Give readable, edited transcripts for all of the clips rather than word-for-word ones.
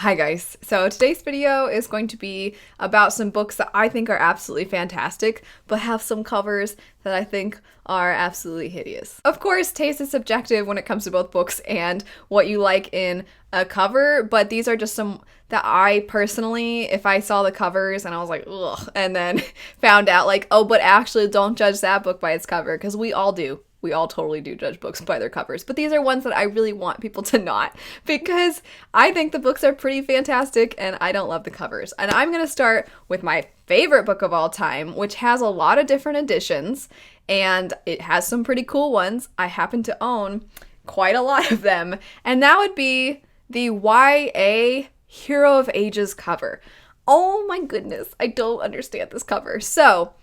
Hi guys, so today's video is going to be about some books that I think are absolutely fantastic, but have some covers that I think are absolutely hideous. Of course, taste is subjective when it comes to both books and what you like in a cover, but these are just some that I personally, if I saw the covers and I was like, ugh, and then found out like, oh, but actually don't judge that book by its cover, because we all do. We all totally do judge books by their covers, but these are ones that I really want people to not, because I think the books are pretty fantastic and I don't love the covers. And I'm going to start with my favorite book of all time, which has a lot of different editions and it has some pretty cool ones. I happen to own quite a lot of them, and that would be the YA Hero of Ages cover. Oh my goodness, I don't understand this cover. So,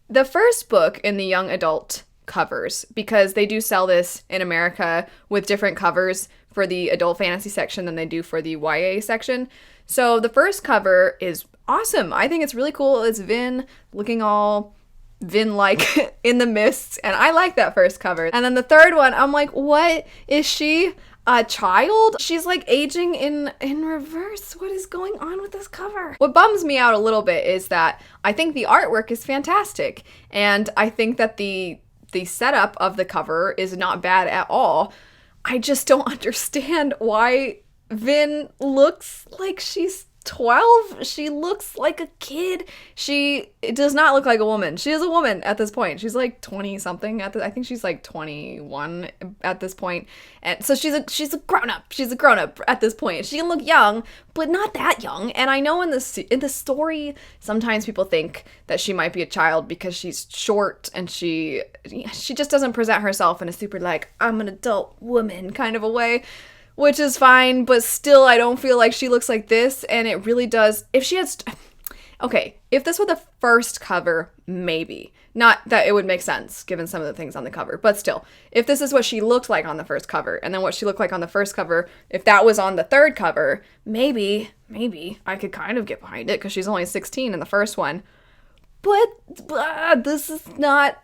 the first book in the young adult covers, because they do sell this in America with different covers for the adult fantasy section than they do for the YA section. So the first cover is awesome. I think it's really cool. It's Vin looking all Vin-like in the mists, and I like that first cover. And then the third one, I'm like, what is she? A child? She's like aging in reverse. What is going on with this cover? What bums me out a little bit is that I think the artwork is fantastic, and I think that the setup of the cover is not bad at all. I just don't understand why Vin looks like she's 12. She looks like a kid. It does not look like a woman. She is a woman at this point. She's like 20 something I think she's like 21 at this point. And so she's a grown up. She's a grown up at this point. She can look young, but not that young. And I know in the story, sometimes people think that she might be a child because she's short and she just doesn't present herself in a super like, I'm an adult woman kind of a way. Which is fine, but still I don't feel like she looks like this, and it really does. If this were the first cover, maybe. Not that it would make sense, given some of the things on the cover, but still. If this is what she looked like on the first cover, and then what she looked like on the first cover, if that was on the third cover, maybe I could kind of get behind it, because she's only 16 in the first one. But this is not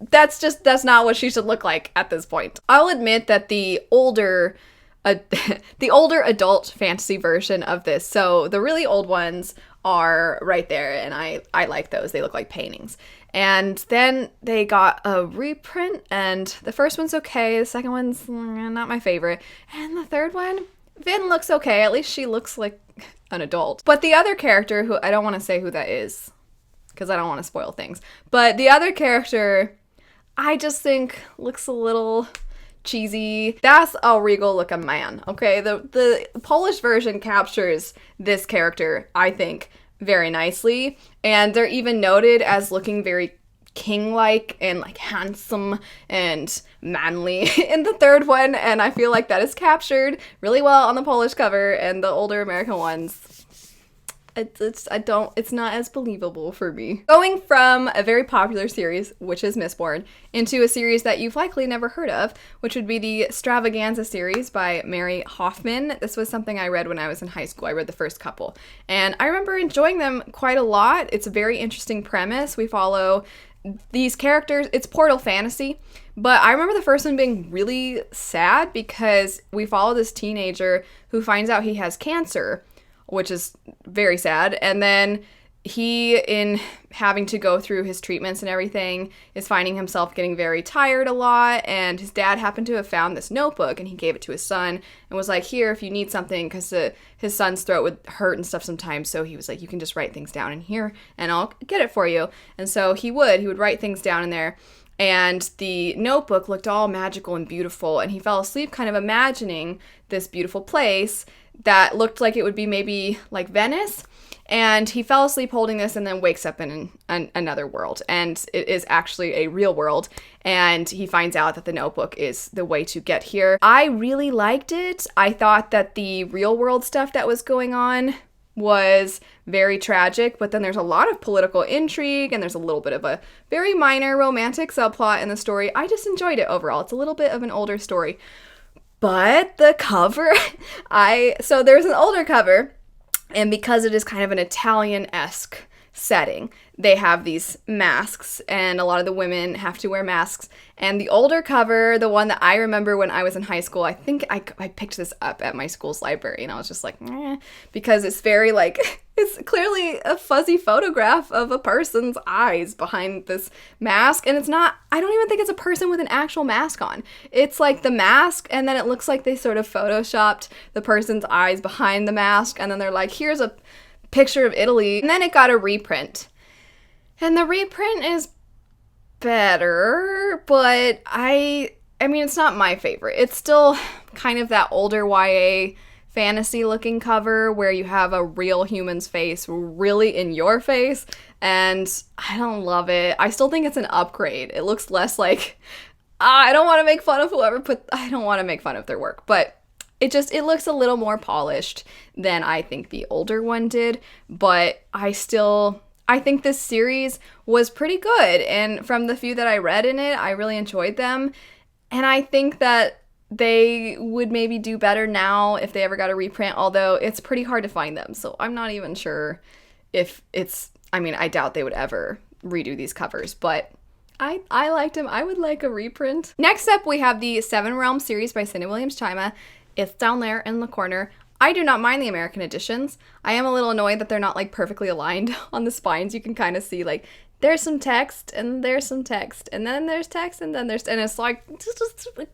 that's not what she should look like at this point. I'll admit that the older adult fantasy version of this, so the really old ones are right there, and I like those. They look like paintings. And then they got a reprint, and the first one's okay, the second one's not my favorite, and the third one, Vin looks okay. At least she looks like an adult. But the other character, who I don't want to say who that is, because I don't want to spoil things, but the other character, I just think looks a little cheesy. That's a regal looking man, okay? The Polish version captures this character, I think, very nicely, and they're even noted as looking very king-like and like handsome and manly in the third one, and I feel like that is captured really well on the Polish cover, and the older American ones, it's not as believable for me. Going from a very popular series, which is Mistborn, into a series that you've likely never heard of, which would be the Extravaganza series by Mary Hoffman. This was something I read when I was in high school. I read the first couple, and I remember enjoying them quite a lot. It's a very interesting premise. We follow these characters. It's portal fantasy, but I remember the first one being really sad because we follow this teenager who finds out he has cancer, which is very sad, and then he, in having to go through his treatments and everything, is finding himself getting very tired a lot, and his dad happened to have found this notebook, and he gave it to his son, and was like, here, if you need something, because his son's throat would hurt and stuff sometimes, so he was like, you can just write things down in here, and I'll get it for you. And so he would write things down in there, and the notebook looked all magical and beautiful, and he fell asleep kind of imagining this beautiful place that looked like it would be maybe like Venice, and he fell asleep holding this and then wakes up in another world, and it is actually a real world, and he finds out that the notebook is the way to get here. I really liked it. I thought that the real world stuff that was going on was very tragic, but then there's a lot of political intrigue, and there's a little bit of a very minor romantic subplot in the story. I just enjoyed it overall. It's a little bit of an older story. But the cover, so there's an older cover, and because it is kind of an Italian-esque setting. They have these masks, and a lot of the women have to wear masks. And the older cover, the one that I remember when I was in high school, I think I picked this up at my school's library, and I was just like, because it's very like, it's clearly a fuzzy photograph of a person's eyes behind this mask, and it's not, I don't even think it's a person with an actual mask on. It's like the mask, and then it looks like they sort of photoshopped the person's eyes behind the mask, and then they're like, here's a picture of Italy, and then it got a reprint. And the reprint is better, but I mean, it's not my favorite. It's still kind of that older YA fantasy looking cover where you have a real human's face really in your face, and I don't love it. I still think it's an upgrade. It looks less like, I don't want to make fun of I don't want to make fun of their work, but it looks a little more polished than I think the older one did, but I think this series was pretty good, and from the few that I read in it, I really enjoyed them, and I think that they would maybe do better now if they ever got a reprint, although it's pretty hard to find them, so I'm not even sure if I doubt they would ever redo these covers, but I liked them. I would like a reprint. Next up, we have the Seven Realms series by Cindy Williams Chima. It's down there in the corner. I do not mind the American editions. I am a little annoyed that they're not like perfectly aligned on the spines. You can kind of see like there's some text and there's some text and then there's text and then and it's like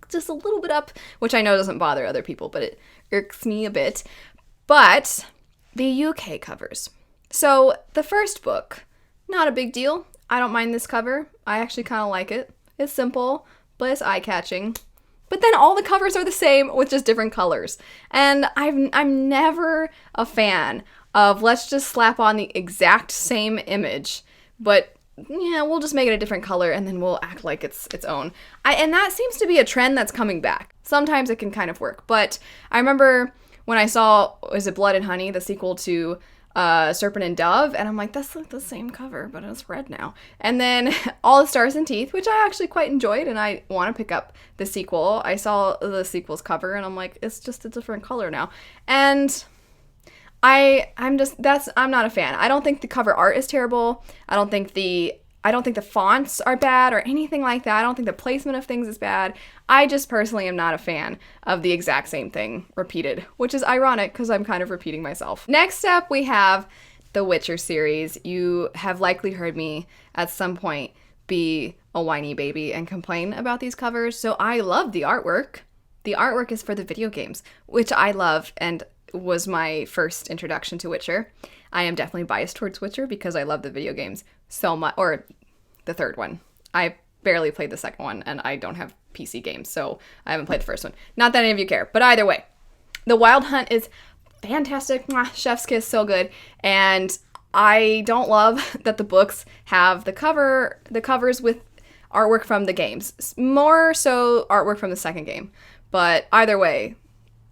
just a little bit up, which I know doesn't bother other people, but it irks me a bit. But the UK covers. So the first book, not a big deal. I don't mind this cover. I actually kind of like it. It's simple, but it's eye-catching. But then all the covers are the same with just different colors. And I'm never a fan of let's just slap on the exact same image, but yeah, we'll just make it a different color and then we'll act like it's its own. And that seems to be a trend that's coming back. Sometimes it can kind of work, but I remember when I saw, was it Blood and Honey, the sequel to Serpent and Dove, and I'm like, that's like the same cover, but it's red now. And then All the Stars and Teeth, which I actually quite enjoyed, and I want to pick up the sequel. I saw the sequel's cover, and I'm like, it's just a different color now. And I'm not a fan. I don't think the cover art is terrible. I don't think the fonts are bad or anything like that. I don't think the placement of things is bad. I just personally am not a fan of the exact same thing repeated, which is ironic because I'm kind of repeating myself. Next up, we have the Witcher series. You have likely heard me at some point be a whiny baby and complain about these covers. So I love the artwork. The artwork is for the video games, which I love and was my first introduction to Witcher. I am definitely biased towards Witcher because I love the video games so much, or the third one. I barely played the second one, and I don't have PC games, so I haven't played the first one. Not that any of you care, but either way, The Wild Hunt is fantastic. Mwah, chef's kiss, so good. And I don't love that the books have the covers with artwork from the games. More so artwork from the second game. But either way,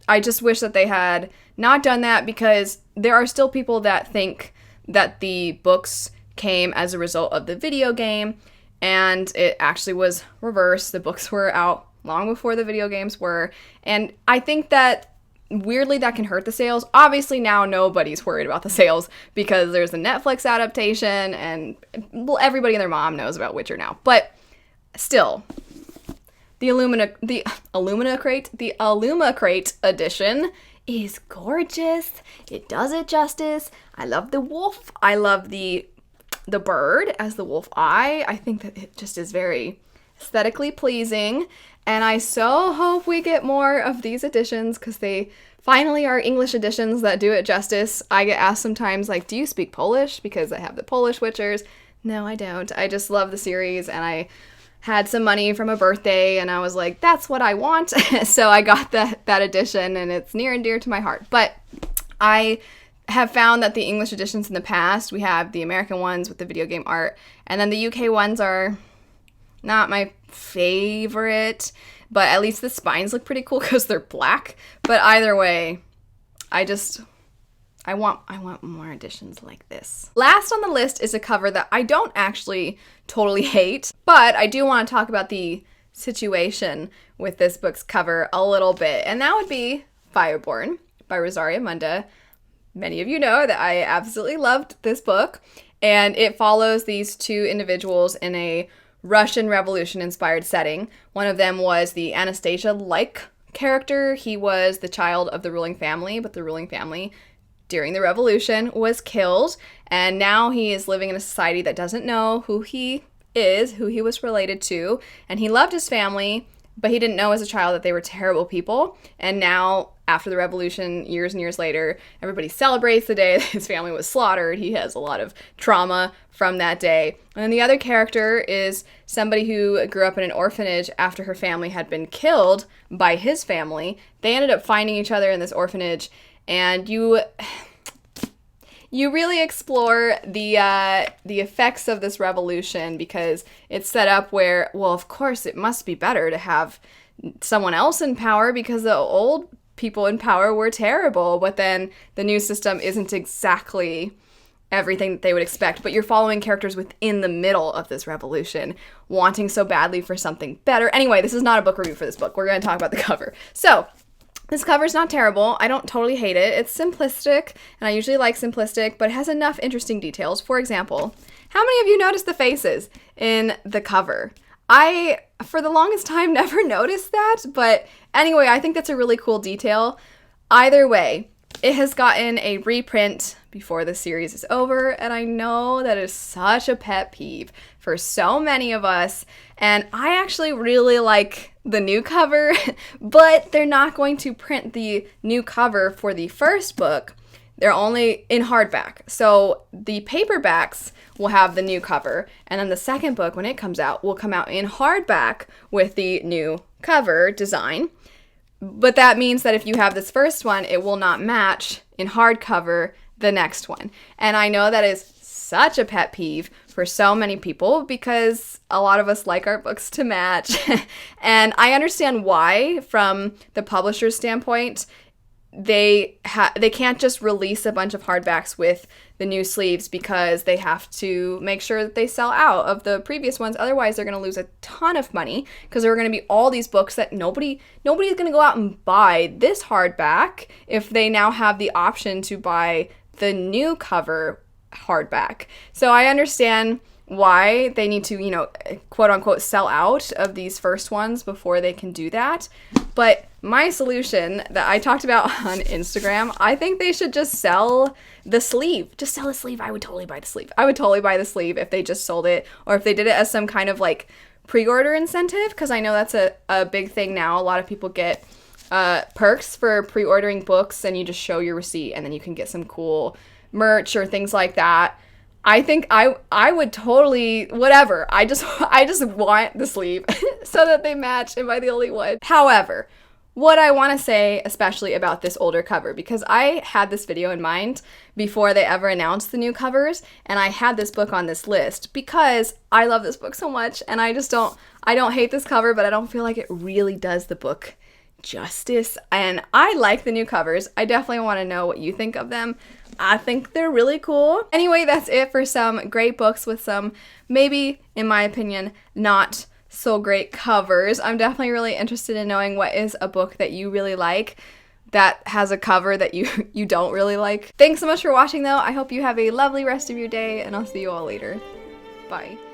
I just wish that they had not done that because there are still people that think that the books came as a result of the video game, and it actually was reversed. The books were out long before the video games were, and I think that weirdly that can hurt the sales. Obviously now nobody's worried about the sales because there's a Netflix adaptation and everybody and their mom knows about Witcher now, but still, the Illuma Crate edition is gorgeous. It does it justice. I love the wolf. I love the bird as the wolf eye. I think that it just is very aesthetically pleasing, and I so hope we get more of these editions because they finally are English editions that do it justice. I get asked sometimes, like, do you speak Polish? Because I have the Polish Witchers. No, I don't. I just love the series, and I had some money from a birthday, and I was like, that's what I want. So I got that edition, and it's near and dear to my heart. But I have found that the English editions in the past, we have the American ones with the video game art, and then the UK ones are not my favorite, but at least the spines look pretty cool because they're black. But either way, I want more editions like this. Last on the list is a cover that I don't actually totally hate, but I do want to talk about the situation with this book's cover a little bit, and that would be Fireborn by Rosaria Munda. Many of you know that I absolutely loved this book, And it follows these two individuals in a Russian Revolution inspired setting. One of them was the Anastasia-like character. He was the child of the ruling family, but the ruling family during the revolution was killed. And now he is living in a society that doesn't know who he is, who he was related to. And he loved his family, but he didn't know as a child that they were terrible people. And now, after the revolution, years and years later, everybody celebrates the day that his family was slaughtered. He has a lot of trauma from that day. And then the other character is somebody who grew up in an orphanage after her family had been killed by his family. They ended up finding each other in this orphanage, and you really explore the effects of this revolution, because it's set up where, well, of course, it must be better to have someone else in power because the old people in power were terrible, but then the new system isn't exactly everything that they would expect. But you're following characters within the middle of this revolution, wanting so badly for something better. Anyway, this is not a book review for this book. We're going to talk about the cover. So, this cover's not terrible. I don't totally hate it. It's simplistic, and I usually like simplistic, but it has enough interesting details. For example, how many of you noticed the faces in the cover? I, for the longest time, never noticed that, but anyway, I think that's a really cool detail. Either way, it has gotten a reprint before the series is over, and I know that is such a pet peeve for so many of us, and I actually really like the new cover, but they're not going to print the new cover for the first book. They're only in hardback. So the paperbacks will have the new cover, and then the second book, when it comes out, will come out in hardback with the new cover design. But that means that if you have this first one, it will not match in hardcover the next one. And I know that is such a pet peeve for so many people, because a lot of us like our books to match. And I understand why, from the publisher's standpoint. They can't just release a bunch of hardbacks with the new sleeves, because they have to make sure that they sell out of the previous ones. Otherwise, they're going to lose a ton of money, because there are going to be all these books that nobody's going to go out and buy this hardback if they now have the option to buy the new cover hardback. So I understand why they need to, quote unquote, sell out of these first ones before they can do that. But my solution that I talked about on Instagram, I think they should just sell the sleeve. Just sell the sleeve. I would totally buy the sleeve. I would totally buy the sleeve if they just sold it, or if they did it as some kind of like pre-order incentive, because I know that's a big thing now. A lot of people get perks for pre-ordering books, and you just show your receipt and then you can get some cool merch or things like that. I think I would totally, whatever. I just want the sleeve so that they match. Am I the only one? However, what I want to say, especially about this older cover, because I had this video in mind before they ever announced the new covers, and I had this book on this list because I love this book so much, and I don't hate this cover, but I don't feel like it really does the book justice. And I like the new covers. I definitely want to know what you think of them. I think they're really cool. Anyway, that's it for some great books with some, maybe, in my opinion, not so great covers. I'm definitely really interested in knowing what is a book that you really like that has a cover that you don't really like. Thanks so much for watching, though. I hope you have a lovely rest of your day, and I'll see you all later. Bye.